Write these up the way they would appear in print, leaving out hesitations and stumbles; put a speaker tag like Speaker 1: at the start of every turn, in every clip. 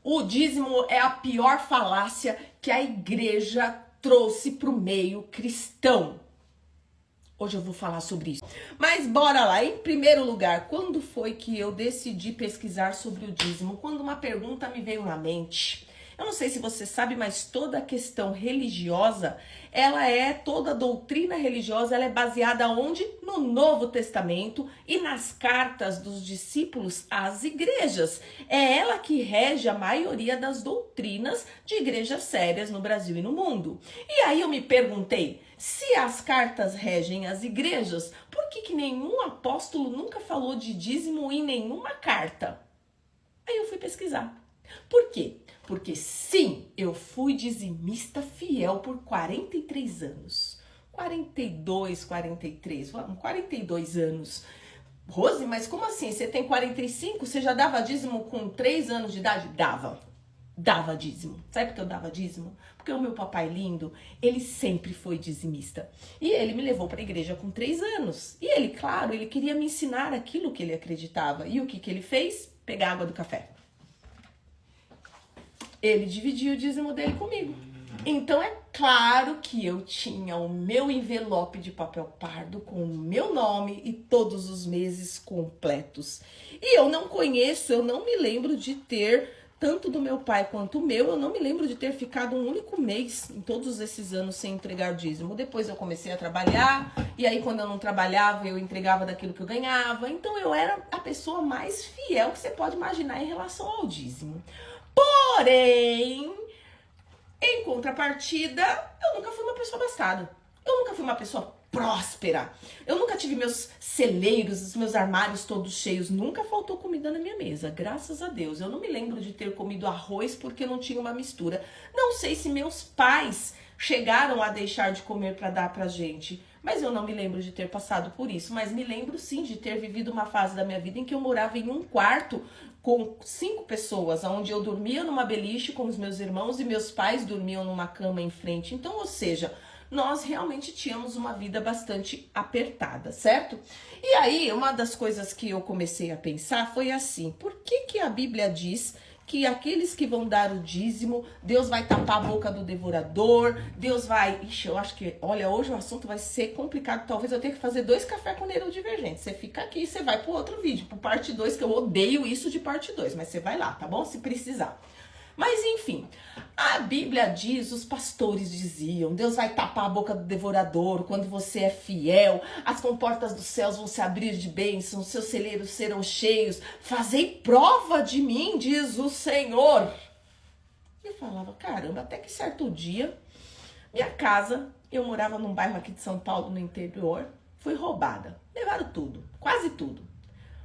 Speaker 1: O dízimo é a pior falácia que a igreja trouxe para o meio cristão. Hoje eu vou falar sobre isso. Mas bora lá. Em primeiro lugar, quando foi que eu decidi pesquisar sobre o dízimo? Quando uma pergunta me veio na mente. Eu não sei se você sabe, mas toda a questão religiosa, toda a doutrina religiosa, ela é baseada onde? No Novo Testamento e nas cartas dos discípulos às igrejas. É ela que rege a maioria das doutrinas de igrejas sérias no Brasil e no mundo. E aí eu me perguntei, se as cartas regem as igrejas, por que nenhum apóstolo nunca falou de dízimo em nenhuma carta? Aí eu fui pesquisar. Por quê? Porque sim, eu fui dizimista fiel por 43 anos. 42 anos. Rose, mas como assim? Você tem 45? Você já dava dízimo com 3 anos de idade? Dava dízimo. Sabe por que eu dava dízimo? Porque o meu papai lindo, ele sempre foi dizimista. E ele me levou para a igreja com 3 anos. E ele, claro, ele queria me ensinar aquilo que ele acreditava. E o que ele fez? Pegar água do café. Ele dividiu o dízimo dele comigo. Então é claro que eu tinha o meu envelope de papel pardo com o meu nome e todos os meses completos. E eu não me lembro de ter, tanto do meu pai quanto o meu, eu não me lembro de ter ficado um único mês em todos esses anos sem entregar dízimo. Depois eu comecei a trabalhar, e aí quando eu não trabalhava, eu entregava daquilo que eu ganhava. Então eu era a pessoa mais fiel que você pode imaginar em relação ao dízimo. Porém, em contrapartida, eu nunca fui uma pessoa abastada. Eu nunca fui uma pessoa próspera. Eu nunca tive meus celeiros, os meus armários todos cheios. Nunca faltou comida na minha mesa, graças a Deus. Eu não me lembro de ter comido arroz porque não tinha uma mistura. Não sei se meus pais chegaram a deixar de comer para dar pra gente. Mas eu não me lembro de ter passado por isso. Mas me lembro sim de ter vivido uma fase da minha vida em que eu morava em um quarto com 5 pessoas, onde eu dormia numa beliche com os meus irmãos e meus pais dormiam numa cama em frente. Então, ou seja, nós realmente tínhamos uma vida bastante apertada, certo? E aí, uma das coisas que eu comecei a pensar foi assim, por que a Bíblia diz que aqueles que vão dar o dízimo, Deus vai tapar a boca do devorador, Deus vai... Ixi, eu acho que, olha, hoje o assunto vai ser complicado, talvez eu tenha que fazer 2 café com neurodivergente. Você fica aqui e você vai pro outro vídeo, pro parte 2, que eu odeio isso de parte 2, mas você vai lá, tá bom? Se precisar. Mas enfim, a Bíblia diz, os pastores diziam, Deus vai tapar a boca do devorador quando você é fiel, as comportas dos céus vão se abrir de bênçãos, seus celeiros serão cheios, fazei prova de mim, diz o Senhor. E eu falava, caramba, até que certo dia, minha casa, eu morava num bairro aqui de São Paulo, no interior, foi roubada. Levaram tudo, quase tudo.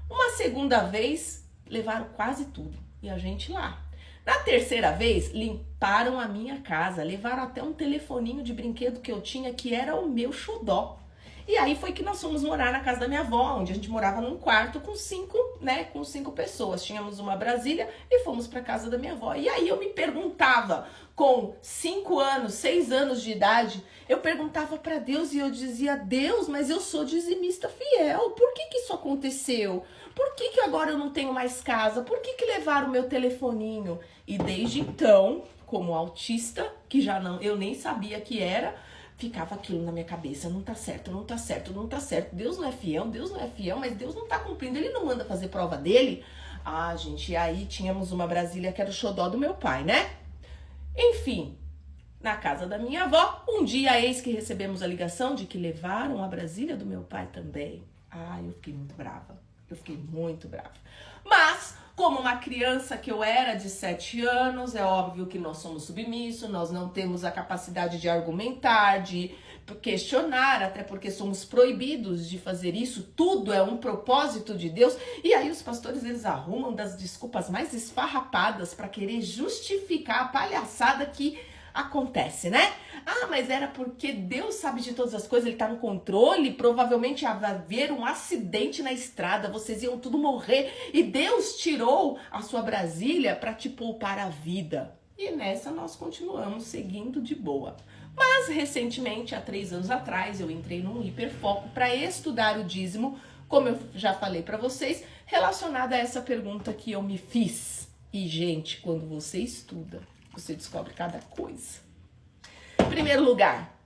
Speaker 1: Uma segunda vez, levaram quase tudo, e a gente lá. Na terceira vez, limparam a minha casa, levaram até um telefoninho de brinquedo que eu tinha, que era o meu xodó. E aí foi que nós fomos morar na casa da minha avó, onde a gente morava num quarto com 5 pessoas. Tínhamos uma Brasília e fomos para casa da minha avó. E aí eu me perguntava, com 5 anos, 6 anos de idade, eu perguntava para Deus e eu dizia, Deus, mas eu sou dizimista fiel, por que isso aconteceu? Por que agora eu não tenho mais casa? Por que levaram o meu telefoninho? E desde então, como autista, que eu nem sabia que era, ficava aquilo na minha cabeça, não tá certo, não tá certo, não tá certo. Deus não é fiel, mas Deus não tá cumprindo, ele não manda fazer prova dele. Ah, gente, e aí tínhamos uma Brasília que era o xodó do meu pai, né? Enfim, na casa da minha avó, um dia eis que recebemos a ligação de que levaram a Brasília do meu pai também. Ah, eu fiquei muito brava. Mas, como uma criança que eu era de 7 anos, é óbvio que nós somos submissos, nós não temos a capacidade de argumentar, de questionar, até porque somos proibidos de fazer isso, tudo é um propósito de Deus. E aí os pastores, eles arrumam das desculpas mais esfarrapadas para querer justificar a palhaçada que acontece, né? Ah, mas era porque Deus sabe de todas as coisas, ele tá no controle, provavelmente ia haver um acidente na estrada, vocês iam tudo morrer e Deus tirou a sua Brasília para te poupar a vida. E nessa nós continuamos seguindo de boa. Mas recentemente, há 3 anos atrás, eu entrei num hiperfoco para estudar o dízimo, como eu já falei para vocês, relacionada a essa pergunta que eu me fiz. E, gente, quando você estuda, você descobre cada coisa. Em primeiro lugar,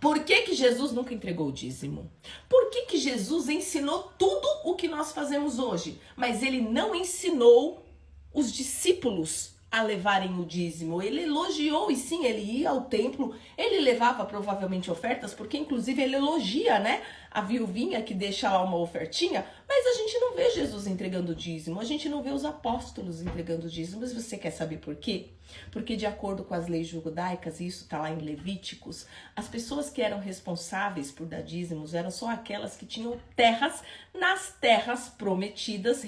Speaker 1: por que Jesus nunca entregou o dízimo? Por que Jesus ensinou tudo o que nós fazemos hoje, mas ele não ensinou os discípulos a levarem o dízimo? Ele elogiou, e sim, ele ia ao templo, ele levava provavelmente ofertas, porque inclusive ele elogia, né, a viuvinha que deixa lá uma ofertinha, mas a gente não vê Jesus entregando o dízimo, a gente não vê os apóstolos entregando o dízimo. Mas você quer saber por quê? Porque de acordo com as leis judaicas, e isso está lá em Levíticos, as pessoas que eram responsáveis por dar dízimos eram só aquelas que tinham terras nas terras prometidas,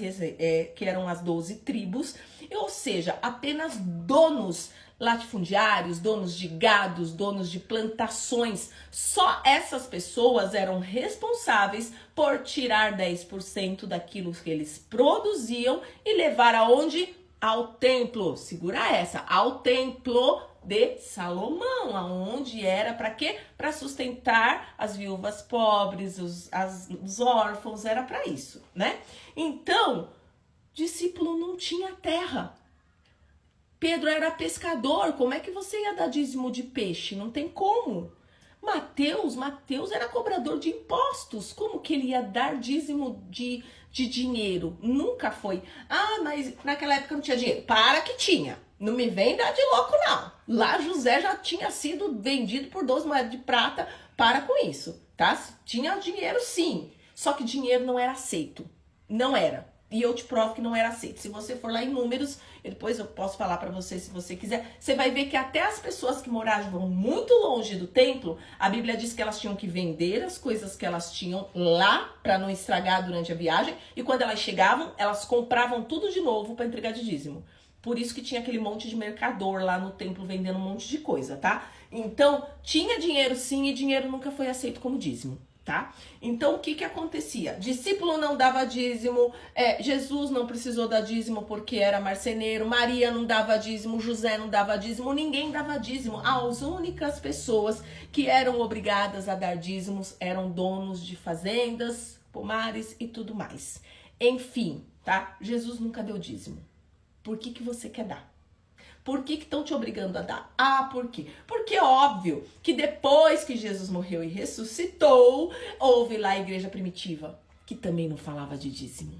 Speaker 1: que eram as 12 tribos, ou seja, apenas donos latifundiários, donos de gados, donos de plantações. Só essas pessoas eram responsáveis por tirar 10% daquilo que eles produziam e levar aonde? Ao templo. Segura essa, ao templo de Salomão, aonde era para quê? Para sustentar as viúvas pobres, os órfãos, era para isso, né? Então, discípulo não tinha terra. Pedro era pescador, como é que você ia dar dízimo de peixe? Não tem como. Mateus era cobrador de impostos, como que ele ia dar dízimo de dinheiro? Nunca foi. Ah, mas naquela época não tinha dinheiro. Para que tinha. Não me vem dar de louco, não. Lá José já tinha sido vendido por 12 moedas de prata. Para com isso, tá? Tinha dinheiro sim, só que dinheiro não era aceito. Não era. E eu te provo que não era aceito. Se você for lá em Números, depois eu posso falar para você se você quiser, você vai ver que até as pessoas que moravam muito longe do templo, a Bíblia diz que elas tinham que vender as coisas que elas tinham lá para não estragar durante a viagem, e quando elas chegavam, elas compravam tudo de novo para entregar de dízimo. Por isso que tinha aquele monte de mercador lá no templo vendendo um monte de coisa, tá? Então, tinha dinheiro sim, e dinheiro nunca foi aceito como dízimo. Tá? Então, o que acontecia? Discípulo não dava dízimo, Jesus não precisou dar dízimo porque era marceneiro, Maria não dava dízimo, José não dava dízimo, ninguém dava dízimo. As únicas pessoas que eram obrigadas a dar dízimos eram donos de fazendas, pomares e tudo mais. Enfim, tá? Jesus nunca deu dízimo. Por que você quer dar? Por que estão te obrigando a dar? Ah, por quê? Porque é óbvio que depois que Jesus morreu e ressuscitou, houve lá a igreja primitiva, que também não falava de dízimo.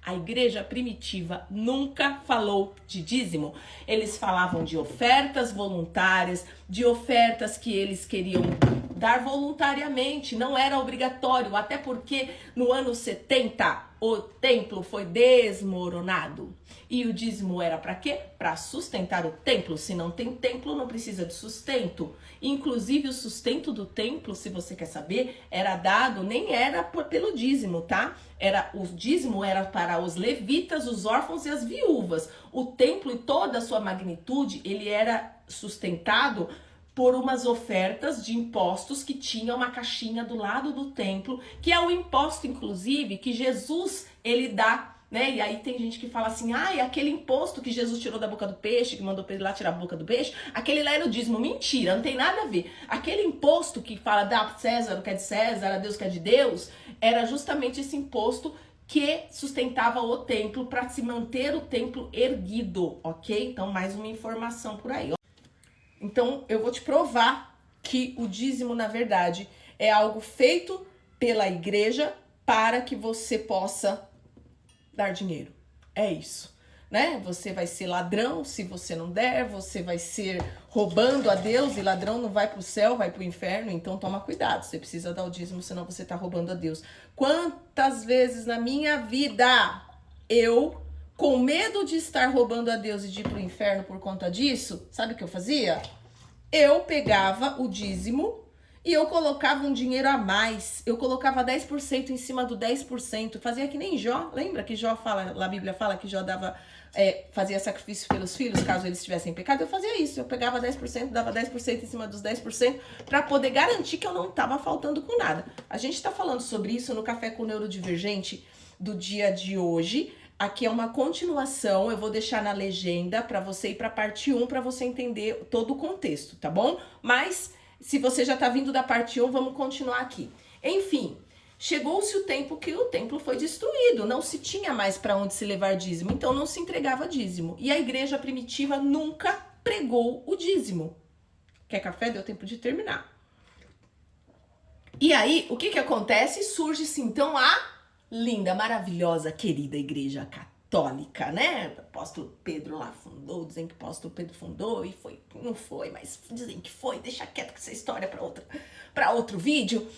Speaker 1: A igreja primitiva nunca falou de dízimo. Eles falavam de ofertas voluntárias, de ofertas que eles queriam dar voluntariamente, não era obrigatório, até porque no ano 70 o templo foi desmoronado. E o dízimo era para quê? Para sustentar o templo. Se não tem templo, não precisa de sustento. Inclusive, o sustento do templo, se você quer saber, era dado, nem era pelo dízimo, tá? O dízimo era para os levitas, os órfãos e as viúvas. O templo e toda a sua magnitude, ele era sustentado por umas ofertas de impostos que tinha uma caixinha do lado do templo, que é o imposto, inclusive, que Jesus, ele dá, né? E aí tem gente que fala assim, e aquele imposto que Jesus tirou da boca do peixe, que mandou pra ele lá tirar a boca do peixe, aquele lá era o dízimo. Mentira, não tem nada a ver. Aquele imposto que fala, dá a César o que é de César, a Deus o que é de Deus, era justamente esse imposto que sustentava o templo para se manter o templo erguido, ok? Então, mais uma informação por aí, ó. Então, eu vou te provar que o dízimo, na verdade, é algo feito pela igreja para que você possa dar dinheiro. É isso, né? Você vai ser ladrão se você não der, você vai ser roubando a Deus, e ladrão não vai para o céu, vai para o inferno, então toma cuidado. Você precisa dar o dízimo, senão você está roubando a Deus. Quantas vezes na minha vida eu, com medo de estar roubando a Deus e de ir pro inferno por conta disso, sabe o que eu fazia? Eu pegava o dízimo e eu colocava um dinheiro a mais. Eu colocava 10% em cima do 10%. Fazia que nem Jó. Lembra que Jó fala, a Bíblia fala que Jó fazia sacrifício pelos filhos, caso eles tivessem pecado? Eu fazia isso. Eu pegava 10%, dava 10% em cima dos 10% para poder garantir que eu não estava faltando com nada. A gente está falando sobre isso no Café com Neurodivergente do dia de hoje. Aqui é uma continuação, eu vou deixar na legenda para você ir para a parte 1 para você entender todo o contexto, tá bom? Mas se você já tá vindo da parte 1, vamos continuar aqui. Enfim, chegou-se o tempo que o templo foi destruído, não se tinha mais para onde se levar dízimo, então não se entregava dízimo. E a igreja primitiva nunca pregou o dízimo. Quer café? Deu tempo de terminar. E aí, o que acontece? Surge-se então a linda, maravilhosa, querida igreja católica, né? O apóstolo Pedro lá fundou, dizem que o apóstolo Pedro fundou e foi, não foi, mas dizem que foi, deixa quieto que essa história para outro vídeo.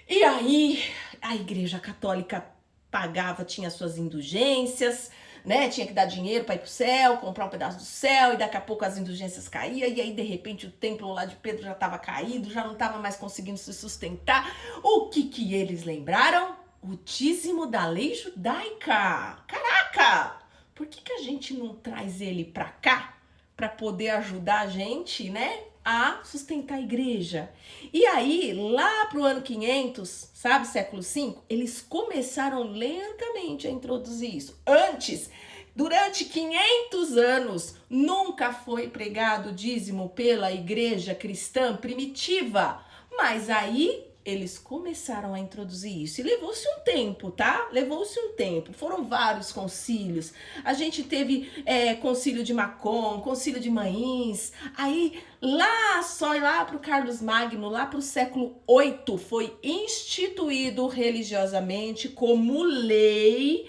Speaker 1: E aí, a igreja católica pagava, tinha suas indulgências, né? Tinha que dar dinheiro para ir pro céu, comprar um pedaço do céu, e daqui a pouco as indulgências caíam, e aí de repente o templo lá de Pedro já estava caído, já não estava mais conseguindo se sustentar. O que eles lembraram? O dízimo da lei judaica. Caraca! Por que a gente não traz ele para cá para poder ajudar a gente, né, a sustentar a igreja? E aí, lá pro ano 500, sabe, século V, eles começaram lentamente a introduzir isso. Antes, durante 500 anos, nunca foi pregado dízimo pela igreja cristã primitiva. Mas aí eles começaram a introduzir isso. E levou-se um tempo, tá? Levou-se um tempo. Foram vários concílios. A gente teve concílio de Macon, concílio de Mainz. Aí, lá pro Carlos Magno, lá pro século VIII, foi instituído religiosamente como lei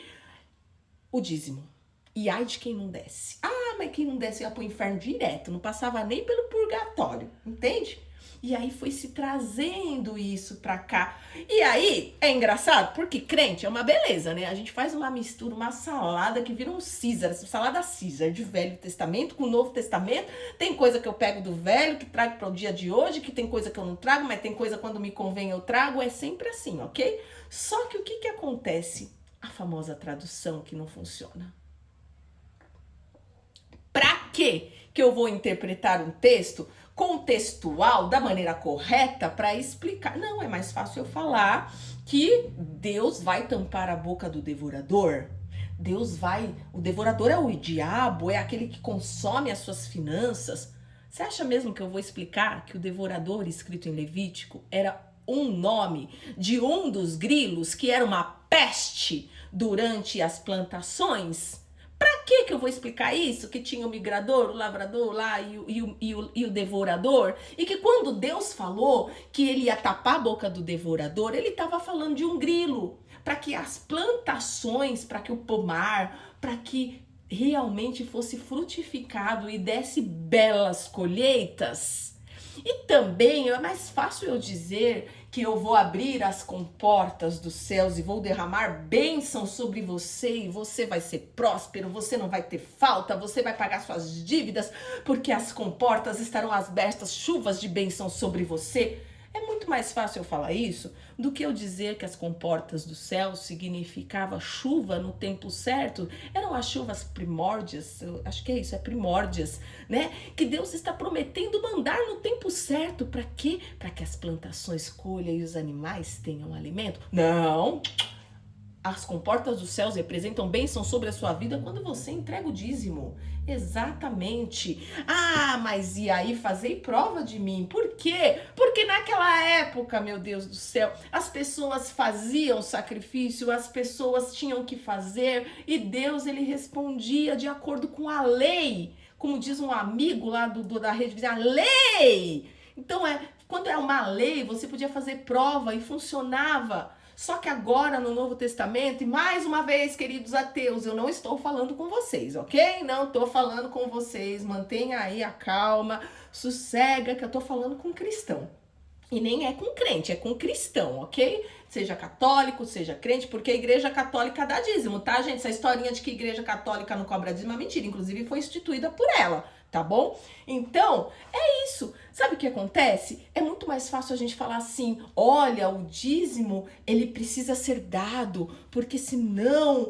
Speaker 1: o dízimo. E ai de quem não desse. Ah, mas quem não desse ia pro inferno direto. Não passava nem pelo purgatório. Entende? E aí foi se trazendo isso pra cá. E aí, é engraçado, porque crente é uma beleza, né? A gente faz uma mistura, uma salada que vira um Caesar, salada Caesar, de Velho Testamento com Novo Testamento. Tem coisa que eu pego do Velho, que trago para o dia de hoje, que tem coisa que eu não trago, mas tem coisa quando me convém eu trago. É sempre assim, ok? Só que o que acontece? A famosa tradução que não funciona. Pra quê que eu vou interpretar um texto contextual da maneira correta para explicar? Não, é mais fácil eu falar que Deus vai tampar a boca do devorador. O devorador é o diabo, é aquele que consome as suas finanças. Você acha mesmo que eu vou explicar que o devorador escrito em Levítico era um nome de um dos grilos que era uma peste durante as plantações? Pra que eu vou explicar isso? Que tinha o migrador, o lavrador lá e o devorador? E que quando Deus falou que ele ia tapar a boca do devorador, ele estava falando de um grilo. Para que as plantações, para que o pomar, para que realmente fosse frutificado e desse belas colheitas. E também é mais fácil eu dizer que eu vou abrir as comportas dos céus e vou derramar bênção sobre você e você vai ser próspero, você não vai ter falta, você vai pagar suas dívidas, porque as comportas estarão abertas, chuvas de bênção sobre você. É muito mais fácil eu falar isso do que eu dizer que as comportas do céu significava chuva no tempo certo. Eram as chuvas primórdias, eu acho que é isso, é primórdias, né? Que Deus está prometendo mandar no tempo certo. Para quê? Para que as plantações colham e os animais tenham alimento? Não! As comportas dos céus representam bênção sobre a sua vida quando você entrega o dízimo. Exatamente. Ah, mas e aí fazei prova de mim? Por quê? Porque naquela época, meu Deus do céu, as pessoas faziam sacrifício, as pessoas tinham que fazer e Deus, ele respondia de acordo com a lei. Como diz um amigo lá da rede, a lei! Então, quando é uma lei, você podia fazer prova e funcionava. Só que agora no Novo Testamento, e mais uma vez, queridos ateus, eu não estou falando com vocês, ok? Não estou falando com vocês, mantenha aí a calma, sossega, que eu estou falando com cristão. E nem é com crente, é com cristão, ok? Seja católico, seja crente, porque a igreja católica dá dízimo, tá, gente? Essa historinha de que a igreja católica não cobra dízimo é mentira, inclusive foi instituída por ela, tá bom? Então, é isso. Sabe o que acontece? É muito mais fácil a gente falar assim, olha, o dízimo, ele precisa ser dado, porque senão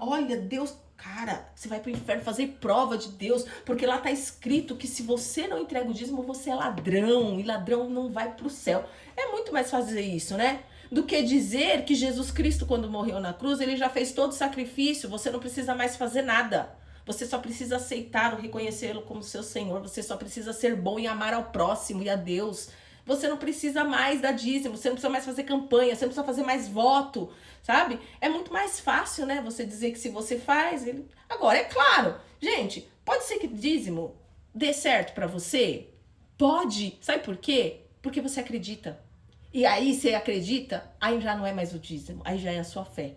Speaker 1: olha, Deus... Cara, você vai pro inferno fazer prova de Deus, porque lá tá escrito que se você não entrega o dízimo, você é ladrão, e ladrão não vai pro céu. É muito mais fazer isso, né? Do que dizer que Jesus Cristo, quando morreu na cruz, ele já fez todo o sacrifício, você não precisa mais fazer nada. Você só precisa aceitar ou reconhecê-lo como seu Senhor, você só precisa ser bom e amar ao próximo e a Deus. Você não precisa mais dar dízimo, você não precisa mais fazer campanha, você não precisa fazer mais voto, sabe? É muito mais fácil, né? Você dizer que se você faz, ele... Agora, é claro, gente, pode ser que dízimo dê certo pra você? Pode. Sabe por quê? Porque você acredita. E aí, você acredita, aí já não é mais o dízimo, aí já é a sua fé.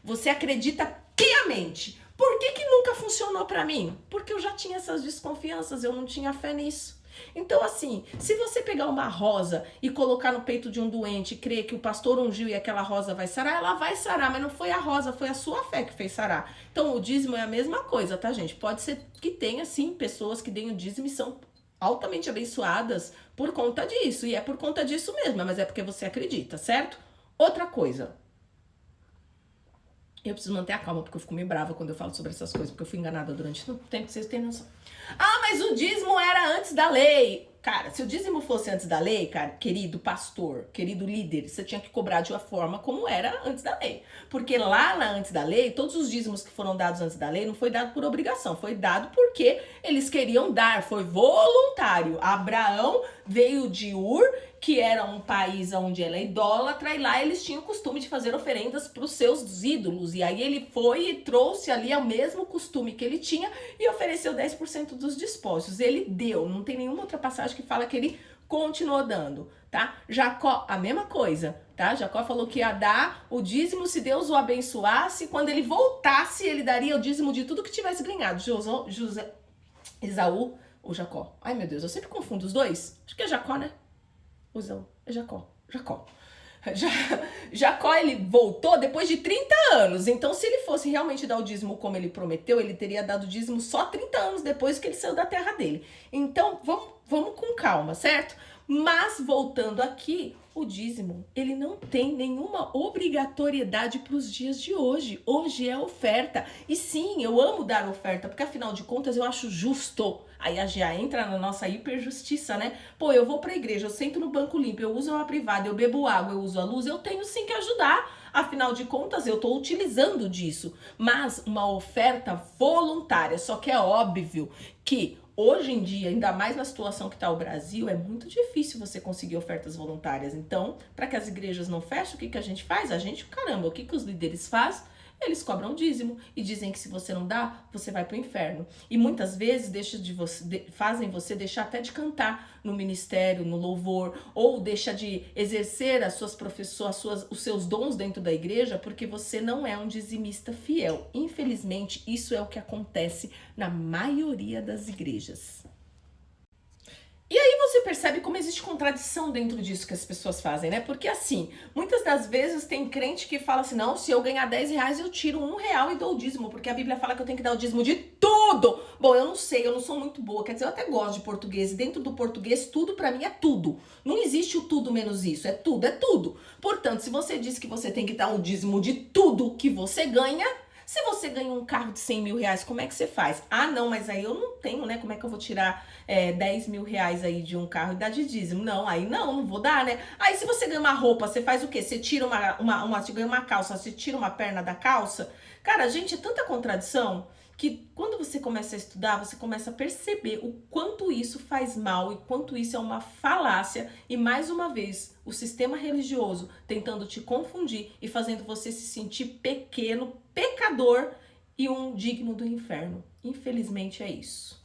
Speaker 1: Você acredita piamente. Por que nunca funcionou pra mim? Porque eu já tinha essas desconfianças, eu não tinha fé nisso. Então, assim, se você pegar uma rosa e colocar no peito de um doente e crer que o pastor ungiu e aquela rosa vai sarar, ela vai sarar, mas não foi a rosa, foi a sua fé que fez sarar. Então, o dízimo é a mesma coisa, tá, gente? Pode ser que tenha, sim, pessoas que deem o dízimo e são altamente abençoadas por conta disso. E é por conta disso mesmo, mas é porque você acredita, certo? Outra coisa. Eu preciso manter a calma, porque eu fico meio brava quando eu falo sobre essas coisas, porque eu fui enganada durante o tempo que vocês têm noção. Ah, mas o dízimo era antes da lei. Cara, se o dízimo fosse antes da lei, cara, querido pastor, querido líder, você tinha que cobrar de uma forma como era antes da lei. Porque lá antes da lei, todos os dízimos que foram dados antes da lei não foi dado por obrigação, foi dado porque eles queriam dar, foi voluntário. Abraão veio de Ur, que era um país onde ela é idólatra, e lá eles tinham o costume de fazer oferendas para os seus ídolos. E aí ele foi e trouxe ali o mesmo costume que ele tinha e ofereceu 10% dos despojos. Ele deu, não tem nenhuma outra passagem que fala que ele continuou dando, tá? Jacó, a mesma coisa, tá? Jacó falou que ia dar o dízimo se Deus o abençoasse. Quando ele voltasse, ele daria o dízimo de tudo que tivesse ganhado. Esaú ou Jacó? Ai, meu Deus, eu sempre confundo os dois. Acho que é Jacó, né? É Jacó. Jacó, ele voltou depois de 30 anos. Então, se ele fosse realmente dar o dízimo como ele prometeu, ele teria dado o dízimo só 30 anos depois que ele saiu da terra dele. Então, vamos com calma, certo? Mas, voltando aqui, o dízimo, ele não tem nenhuma obrigatoriedade para os dias de hoje. Hoje é oferta. E sim, eu amo dar oferta, porque afinal de contas eu acho justo. Aí já entra na nossa hiperjustiça, né? Pô, eu vou pra igreja, eu sento no banco limpo, eu uso uma privada, eu bebo água, eu uso a luz, eu tenho sim que ajudar. Afinal de contas, eu tô utilizando disso. Mas uma oferta voluntária, só que é óbvio que hoje em dia, ainda mais na situação que está o Brasil, é muito difícil você conseguir ofertas voluntárias. Então, para que as igrejas não fechem, o que a gente faz? Caramba, o que os líderes fazem? Eles cobram dízimo e dizem que se você não dá, você vai pro inferno. E muitas vezes fazem você deixar até de cantar no ministério, no louvor, ou deixa de exercer os seus dons dentro da igreja, porque você não é um dizimista fiel. Infelizmente, isso é o que acontece na maioria das igrejas. E aí você percebe como existe contradição dentro disso que as pessoas fazem, né? Porque assim, muitas das vezes tem crente que fala assim, não, se eu ganhar 10 reais eu tiro R$1 e dou o dízimo, porque a Bíblia fala que eu tenho que dar o dízimo de tudo. Bom, eu não sei, eu não sou muito boa, quer dizer, eu até gosto de português, e dentro do português tudo pra mim é tudo. Não existe o tudo menos isso, é tudo, é tudo. Portanto, se você diz que você tem que dar um dízimo de tudo que você ganha, se você ganha um carro de 100 mil reais, como é que você faz? Ah, não, mas aí eu não tenho, né? Como é que eu vou tirar 10 mil reais aí de um carro e dar de dízimo? Não, aí não vou dar, né? Aí se você ganha uma roupa, você faz o quê? Você tira você ganha uma calça, você tira uma perna da calça? Cara, gente, é tanta contradição que quando você começa a estudar, você começa a perceber o quanto isso faz mal e quanto isso é uma falácia e, mais uma vez, o sistema religioso tentando te confundir e fazendo você se sentir pequeno, pecador e um digno do inferno. Infelizmente é isso.